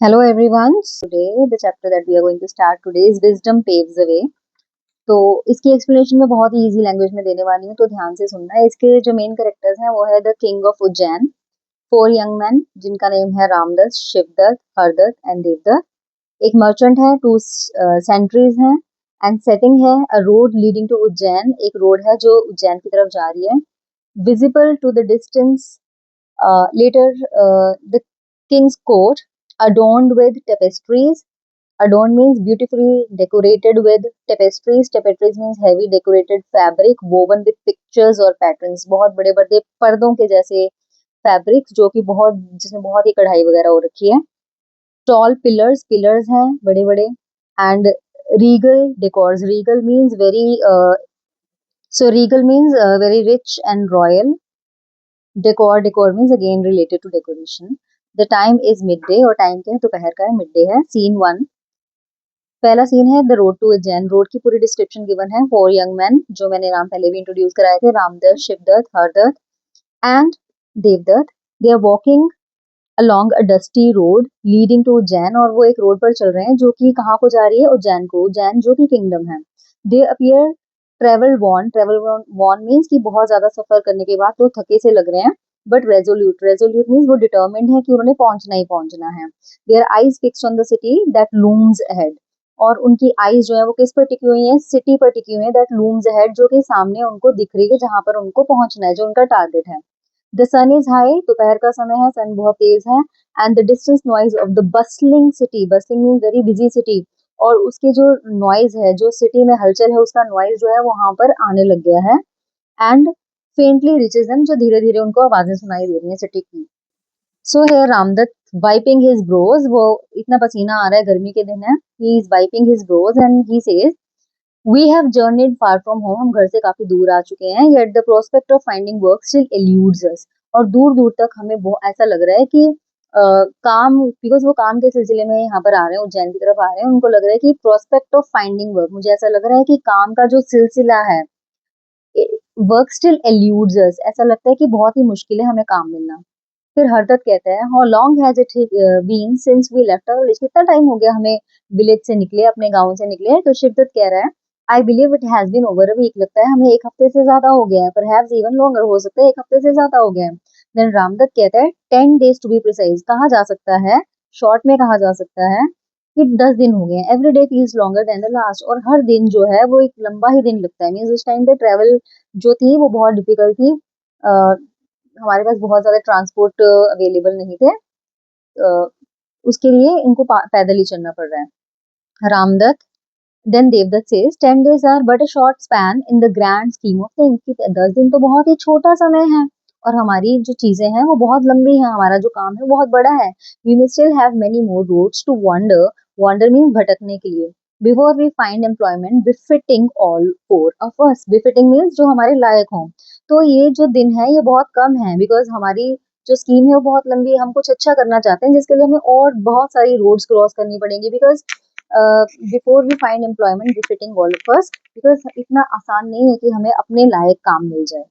Hello everyone. Today the chapter that we are going to start today is Wisdom Paves the Way. तो इसकी explanation मैं बहुत ही easy language में देने वाली हूँ, तो ध्यान से सुनना है। इसके जो मेन कैरेक्टर्स हैं वो है the king of Ujjain, 4 young man जिनका नेम है रामदत्त, शिवदत्त, हरदत्त एंड देवदत्त। एक मर्चेंट है, 2 सेंट्रीज हैं एंड सेटिंग है अ रोड लीडिंग टू उज्जैन। एक रोड है जो उज्जैन की तरफ जा रही है। Visible to the distance later the king's court adorned with tapestries. Adorned means beautifully decorated with tapestries. Tapestries means heavy decorated fabric woven with pictures or patterns. बहुत बड़े बड़े पर्दों के जैसे फैब्रिक्स जो कि बहुत जिसमें बहुत ही कढ़ाई वगैरह हो रखी है। टॉल पिलर्स, पिलर्स हैं बड़े बड़े and regal decors. Regal means very regal means very rich and royal. Decor means again related to decoration. The time is mid day और टाइम क्या है, दोपहर का है, मिड डे है. सीन 1, पहला सीन है the road to Ujjain. Road की पूरी डिस्क्रिप्शन गिवन है. 4 यंग मैन जो मैंने नाम पहले भी इंट्रोड्यूस कराए थे, Ramdatt, Shivdatt, Hardatt and Devdatt. They are walking along a dusty road leading to Ujjain. और वो एक रोड पर चल रहे हैं जो कि कहाँ को जा रही है, उज्जैन को. उज्जैन जो कि किंगडम है. They appear travel worn. Travel worn means कि बहुत ज्यादा सफर करने के बाद तो थके से लग रहे हैं, बट रेजोल्यूट. रेजोल्यूट मीन्स वो डिटर्मिन्ड है कि उन्होंने पहुंचना ही पहुंचना है. Their eyes fixed on the city that looms ahead. और उनकी आईज जो है वो किस पर टिकी हुई है, सिटी पर टिकी हुई है, दैट लूम्स अहेड जो कि सामने उनको दिख रही है, जहां पर उनको पहुंचना है, जो उनका टारगेट है. The sun is high. दोपहर का समय है, सन बहुत तेज है. And the distance noise of the bustling city. Bustling mean very busy city. और उसकी जो नॉइज है, जो सिटी में हलचल है, उसका नॉइज जो है वहां पर आने लग गया है. And faintly reaches them. जो धीरे धीरे उनको आवाजें सुनाई दे रही है सिटी की. सो है रामदत्त वाइपिंग हिज ब्रोज. वो इतना पसीना आ रहा है, गर्मी के दिन है. He is wiping his brows and he says we have journeyed far from home. हम घर से काफी दूर आ चुके हैं. Yet the prospect of finding work still eludes us. और दूर दूर तक हमें बहुत ऐसा लग रहा है कि काम, बिकॉज वो काम के सिलसिले में यहाँ पर आ रहे हैं, उज्जैन की तरफ आ रहे हैं, उनको लग रहा है कि प्रोस्पेक्ट ऑफ फाइंडिंग वर्क, मुझे ऐसा लग रहा है कि काम का जो सिलसिला है, वर्क स्टिल एल्यूड्स अस, ऐसा लगता है कि बहुत ही मुश्किल है हमें काम मिलना. फिर हरदत्त कहता है how long has it been since we left our village. कितना टाइम हो गया हमें विलेज से निकले, अपने गांव से निकले. तो शिवदत्त कह रहा है I believe it has been over a week. लगता है हमें एक हफ्ते से ज्यादा हो गया है. परहैप्स इवन लॉन्गर, हो सकता है एक हफ्ते से ज्यादा हो गया है. देन रामदत्त कहता है 10 days टू बी प्रिसाइज. कहा जा सकता है, शॉर्ट में कहा जा सकता है कि 10 दिन हो गए हैं. Every day feels longer than the last. और हर दिन जो है वो एक लंबा ही दिन लगता है. मीन्स उस टाइम पे ट्रेवल जो थी वो बहुत डिफिकल्ट थी. हमारे पास बहुत ज्यादा ट्रांसपोर्ट अवेलेबल नहीं थे. अ, उसके लिए इनको पैदल ही चलना पड़ रहा है. Ramdatt then Devdatt says 10 days are but a short span in the grand scheme of things. 10 दिन तो बहुत ही छोटा समय है और हमारी जो चीजें हैं वो बहुत लंबी है, हमारा जो काम है वो बहुत बड़ा है. We may still have many more roads to wander. Wander means भटकने के लिए. Before we find employment befitting all four of us. Befitting means जो हमारे लायक हों. तो ये जो दिन है ये बहुत कम है, बिकॉज हमारी जो स्कीम है वो बहुत लंबी है. हम कुछ अच्छा करना चाहते हैं जिसके लिए हमें और बहुत सारी रोड्स क्रॉस करनी पड़ेंगी. Because before we find employment befitting all of us, because इतना आसान नहीं है कि हमें अपने लायक काम मिल जाए.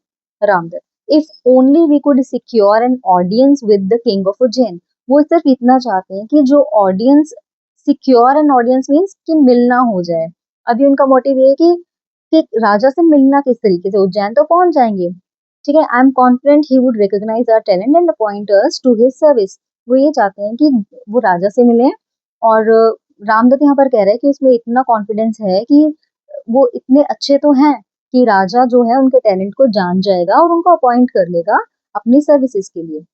Ramdatt if only we could secure an audience with the king of Ujjain. वो सिर्फ इतना चाहते हैं कि जो audience, secure an audience means कि मिलना हो जाए. अभी उनका मोटिव ये है कि राजा से मिलना किस तरीके से, उज्जैन तो पहुंच जाएंगे, ठीक है. I am confident he would recognise our talent and appoint us to his service. वो ये चाहते हैं कि वो राजा से मिले. और रामदत्त यहाँ पर कह रहे हैं कि उसमें इतना कॉन्फिडेंस है कि वो इतने अच्छे तो हैं कि राजा जो है उनके टैलेंट को जान जाएगा और उनको अपॉइंट कर लेगा अपनी सर्विसेज के लिए.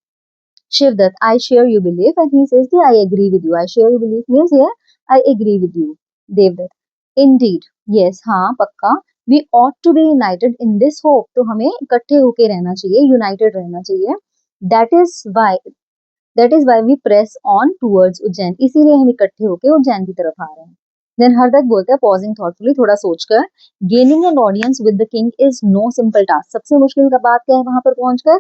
Shivdatta I share you believe and he says कि I agree with you. I share you believe means here I agree with you. Devdatta indeed yes, हाँ पक्का. We ought to be united in this hope. तो हमें इकट्ठे होके रहना चाहिए, united रहना चाहिए. That is why that is why we press on towards Ujjain. इसीलिए हम इकट्ठे होके उज्जैन की तरफ आ रहे हैं. देन हरदत्त बोलते हैं पॉजिंग थॉटफुली, थोड़ा सोचकर, gaining an audience with the king is no simple task. सबसे मुश्किल का बात क्या है वहां पर पहुंचकर,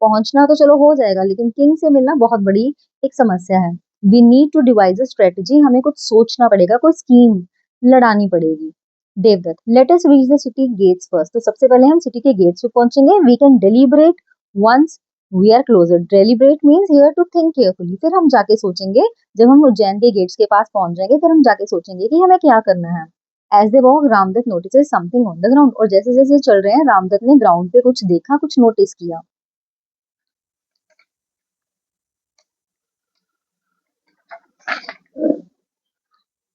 पहुंचना तो चलो हो जाएगा, लेकिन किंग से मिलना बहुत बड़ी एक समस्या है. We need to devise a strategy. हमें कुछ सोचना पड़ेगा, कोई स्कीम लड़ानी पड़ेगी. Devdatt let us reach the city gates first. तो सबसे पहले हम सिटी के गेट्स पे पहुंचेंगे. We can deliberate once we are closer, deliberate means here to think carefully, फिर हम जाके सोचेंगे, जब हम उज्जैन के गेट्स के पास पहुंच जाएंगे फिर हम जाके सोचेंगे कि हमें क्या करना है। As they walk Ramdatt notices something on the ground, और जैसे जैसे चल रहे हैं रामदत्त ने ग्राउंड पे कुछ देखा, कुछ नोटिस किया।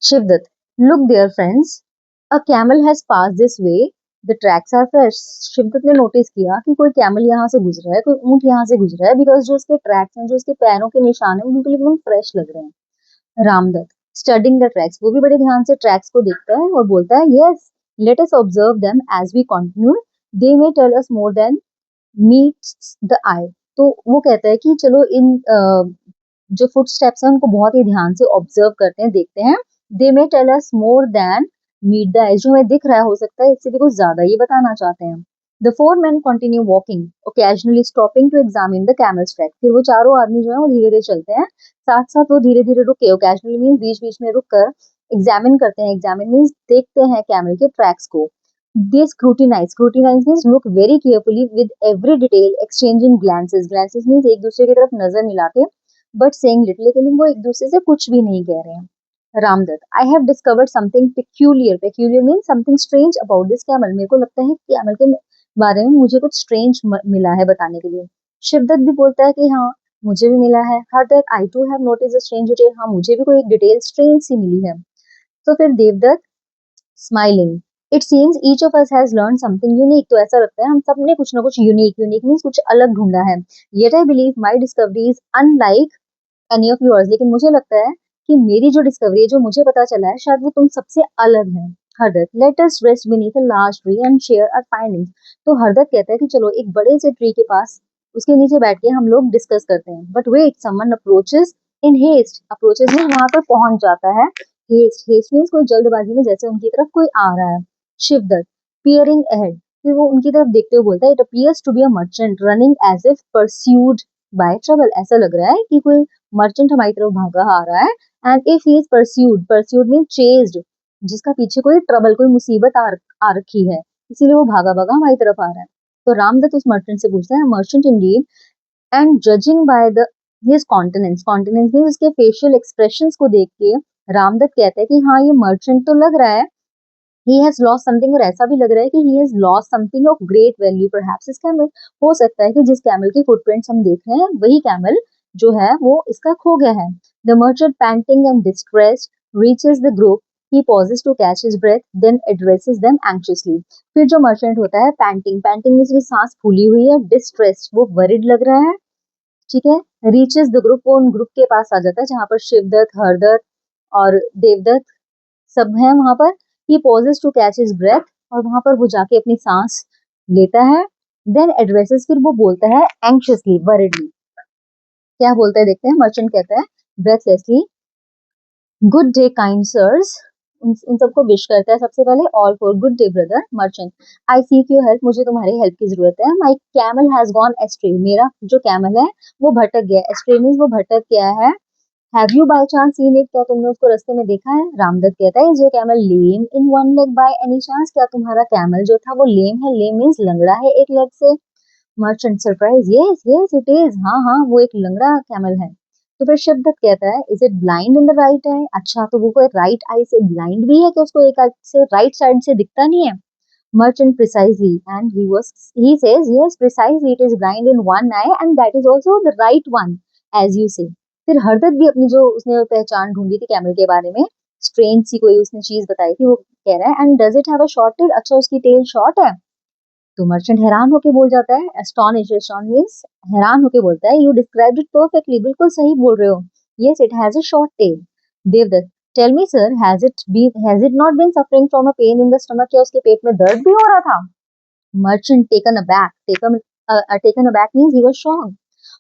Shivdatt, look there friends, a camel has pass this way, the tracks are fresh. Shivdatt ने नोटिस किया कि कोई कैमल यहाँ से गुजरा है, कोई ऊंट यहाँ से गुजरा है, बिकॉज जो उसके ट्रैक्स हैं, जो उसके पैरों के निशान है, वो बिल्कुल एकदम फ्रेश लग रहे हैं। रामदत्त, स्टडिंग द ट्रैक्स, वो भी बड़े ध्यान से ट्रैक्स को देखता है और बोलता है, yes let us observe them as we continue, they may tell us more than meets the eye. तो वो कहता है कि चलो इन जो फुट स्टेप्स हैं उनको बहुत ही ध्यान से ऑब्जर्व करते हैं, देखते हैं। They may tell us more than meet the eye, जो हमें दिख रहा है हो सकता है इससे भी कुछ ज्यादा ये बताना चाहते हैं। The four men continue walking, occasionally stopping to examine the camel's track, फिर वो चारों आदमी जो है वो धीरे धीरे चलते हैं, साथ साथ वो धीरे धीरे रुके, ओकेजनली मीन बीच बीच में रुक कर एग्जामिन करते हैं, एग्जामिन मीन्स देखते हैं कैमल के ट्रैक्स को। They scrutinize, scrutinize means look very carefully with every detail, exchanging glances, glances means एक दूसरे की तरफ नजर मिला के, but saying little, लेकिन वो एक दूसरे से कुछ भी नहीं कह रहे हैं। Ramdatt, I have discovered something peculiar, peculiar means something strange about this camel, मेरे को लगता है कि कैमल के बारे में मुझे कुछ strange मिला है बताने के लिए। शिवदत्त भी बोलता है कि हाँ मुझे भी मिला है। Hardatt, I too have noticed a strange detail, हाँ मुझे भी कोई एक डिटेल स्ट्रेंज सी मिली है। तो फिर Devdatt smiling, it seems each of us has learn something unique, तो ऐसा लगता है हम सब ने कुछ ना कुछ यूनिक, यूनिक मीन्स कुछ अलग ढूंढा है। Yet I believe my discovery is unlike any of yours, लेकिन मुझे लगता है कि मेरी जो डिस्कवरी है, जो मुझे पता चला है, शायद वो तुम सबसे अलग है। Hardatt, let us rest beneath a large tree and share our findings, तो हरदत्त कहता है कि चलो एक बड़े से ट्री के पास, उसके नीचे बैठ के हम लोग डिस्कस करते हैं। But wait, someone approaches in haste, approaches में वहां पर पहुंच जाता है। हेस्ट, हेस्ट मीन्स कोई जल्दबाजी में जैसे उनकी तरफ कोई आ रहा है। शिवदत्त, पियरिंग अहेड, फिर वो उनकी तरफ देखते हुए बोलता है, it appears to be a merchant running as if pursued by trouble, ऐसा लग रहा है कि कोई मर्चेंट हमारी तरफ भागा आ रहा है। And if he is pursued, pursued mean chased, जिसका पीछे कोई ट्रबल, कोई मुसीबत आ रखी है, इसीलिए वो भागा भागा हमारी तरफ आ रहा है। तो रामदत्त उस मर्चेंट से पूछता है, merchant Indeed, and judging by the his continence, continence mean उसके फेशियल एक्सप्रेशंस को देख के रामदत्त कहता है कि हाँ ये मर्चेंट तो लग रहा है, he has lost something, और ऐसा भी लग रहा है कि he has lost something of great value, perhaps इस कैमल, हो सकता है कि जिस कैमल की फुटप्रिंट्स हम देख रहे हैं वही कैमल जो है वो इसका खो गया है। The merchant, panting and distressed, reaches the group, he pauses to catch his breath, then addresses them anxiously, फिर जो मर्चेंट होता है पैंटिंग, पैंटिंग में उसकी सांस फूली हुई है, डिस्ट्रेस्ड वो वरिड लग रहा है, ठीक है। रीचेस द ग्रुप, वो उन ग्रुप के पास आ जाता है जहां पर शिवदत्त, हरदत्त और देवदत्त सब हैं वहां पर। He pauses to catch his breath, और वहां पर वो जाके अपनी सांस लेता है। देन एड्रेसेस, फिर वो बोलता है एंक्शियसली, वरिडली, क्या बोलता है देखते हैं। मर्चेंट कहता है ब्रेथलेसली, गुड डे काइंड सर्स, उन सबको विश करता है सबसे पहले, all for good day brother. Merchant, I seek your help, मुझे तुम्हारी हेल्प की जरूरत है। माई कैमल हैज गॉन एस्ट्रे, मेरा जो कैमल है वो भटक गया, एस्ट्रे मीन्स वो भटक गया है। Have you by chance seen it, क्या तुमने उसको रास्ते में देखा है। रामदत्त कहता है, is your camel lame in one leg by any chance, क्या तुम्हारा कैमल जो था वो लेम है, लेम मीन्स लंगड़ा है एक लेग से। Merchant surprise, yes yes it is, हाँ हाँ वो एक लंगड़ा कैमल है। तो फिर शिवदत्त कहता है, is it blind in the right I, अच्छा तो वो कोई राइट आई से ब्लाइंड भी है कि उसको एक आई से राइट साइड से दिखता नहीं है। Merchant, precisely, and he says yes precisely, it is blind in one eye and that is also the right one as you say। फिर हरदत्त भी अपनी जो उसने पहचान ढूंढी थी कैमल के बारे में, स्ट्रेंज सी कोई उसने चीज बताई थी, वो कह रहा है, and does it have a short tell, अच्छा उसकी टेल शॉर्ट है। तो मर्चेंट हैरान होके बोल जाता है, एस्टोनिश, एस्टोन मींस हैरान होके बोलता है, यू डिस्क्राइब्ड इट परफेक्टली, बिल्कुल सही बोल रहे हो, yes it has a short tail. Devdatt, tell me sir, has it not been suffering from a pain in the stomach, क्या उसके पेट में दर्द भी हो रहा था। Merchant, taken aback means he was shocked.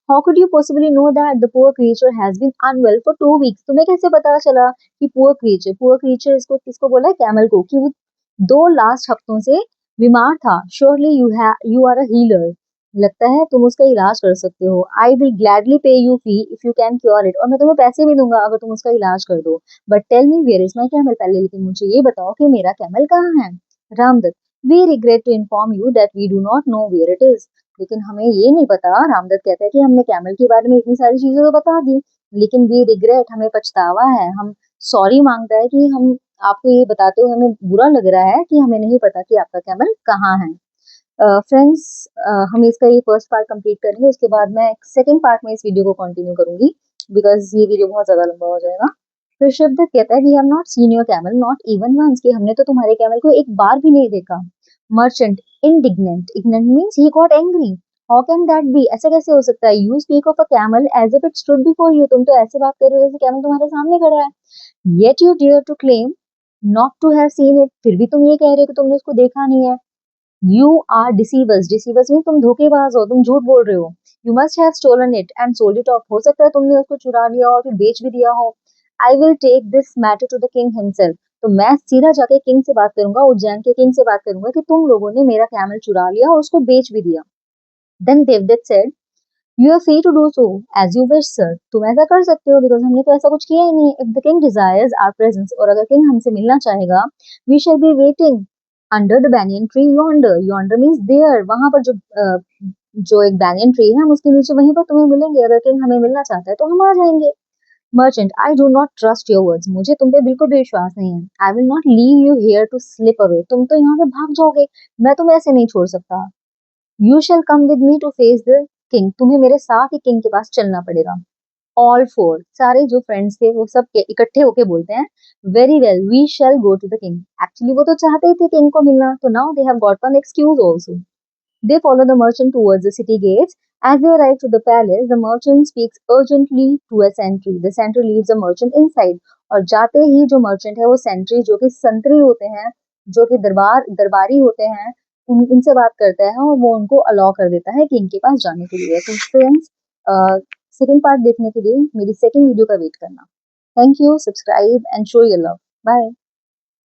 How could you possibly know that the poor creature has been unwell for 2 weeks? तुम्हें कैसे पता चला कि poor creature इसको किसको बोला है, कैमल को, कि वो 2 लास्ट हफ्तों से बीमार था। Surely you are a healer, लगता है तुम उसका इलाज कर सकते हो। I will gladly pay you fee if you can cure it, और मैं तुम्हें पैसे भी दूंगा अगर तुम उसका इलाज कर दो। But tell me where is my camel, पहले लेकिन मुझे ये बताओ कि मेरा कैमल कहाँ है। Ramdatt, we regret to inform you that we do not know where it is, लेकिन हमें ये नहीं पता, रामदत्त कहता है कि हमने कैमल के बारे में इतनी सारी चीजें तो बता दी, लेकिन वी रिग्रेट, हमें पछतावा है, हम सॉरी मांगता है कि हम आपको ये बताते हुए हमें बुरा लग रहा है कि हमें नहीं पता कि आपका कैमल कहाँ है। फ्रेंड्स, हम इसका ये फर्स्ट पार्ट कंप्लीट करेंगे, उसके बाद मैं सेकंड पार्ट में इस वीडियो को कंटिन्यू करूंगी, बिकॉज ये वीडियो बहुत ज्यादा लंबा हो जाएगा। फिर शिवदत्त कहता है we have not seen your camel not even once, कि हमने तो तुम्हारे कैमल को एक बार भी नहीं देखा। Merchant indignant, indignant means he got angry, how can that be, ऐसा कैसे हो सकता है, you speak of a camel as if it stood before you, तुम तो ऐसे बात कर रहे हो जैसे कैमल तुम्हारे सामने खड़ा है। Yet you dare to claim not to have seen it, फिर भी तुम ये कह रहे हो कि तुमने उसको देखा नहीं है। You are deceivers, deceivers mean तुम धोखेबाज हो, तुम झूठ बोल रहे हो। You must have stolen it and sold it off, हो सकता है तुमने उसको चुरा लिया और फिर बेच भी दिया हो। I will take this matter to the king himself, तो मैं सीधा जाके किंग से बात करूंगा, उज्जैन के किंग से बात करूंगा कि तुम लोगों ने मेरा कैमल चुरा लिया और उसको बेच भी दिया। Then Devdatt said you are free to do so as you wish sir, तुम ऐसा कर सकते हो, बिकॉज हमने तो ऐसा कुछ किया ही नहीं। If the king desires our presence, और अगर किंग हमसे मिलना चाहेगा, we shall be waiting under the banyan tree yonder, yonder means there, वहां पर जो एक banyan ट्री है हम उसके नीचे वहीं पर तुम्हें मिलेंगे, अगर किंग हमें मिलना चाहता है तो हम आ जाएंगे। Merchant I do not trust your words, मुझे तुम पे बिल्कुल भी विश्वास नहीं है। I will not leave you here to slip away, तुम तो यहाँ से भाग जाओगे, मैं तुम्हें ऐसे नहीं छोड़ सकता। You shall come with me to face the king, तुम्हें मेरे साथ ही किंग के पास चलना पड़ेगा। ऑल फोर, सारे जो फ्रेंड्स थे वो सब इकट्ठे होके बोलते हैं very well we shall go to the king, actually वो तो चाहते ही थे किंग को मिलना, तो now they have got one excuse also. They follow the merchant towards the city gates. As they arrive to the palace, the merchant speaks urgently to a sentry. The sentry leads the merchant inside. और जाते ही जो merchant है वो sentry, जो कि संतरी होते हैं, जो कि दरबारी होते हैं, उनसे बात करता है और वो उनको अलाउ कर देता है किंग के पास जाने के लिए। तो फ्रेंड्स, सेकंड पार्ट देखने के लिए मेरी सेकंड वीडियो का वेट करना। Thank you, subscribe and show your love. Bye.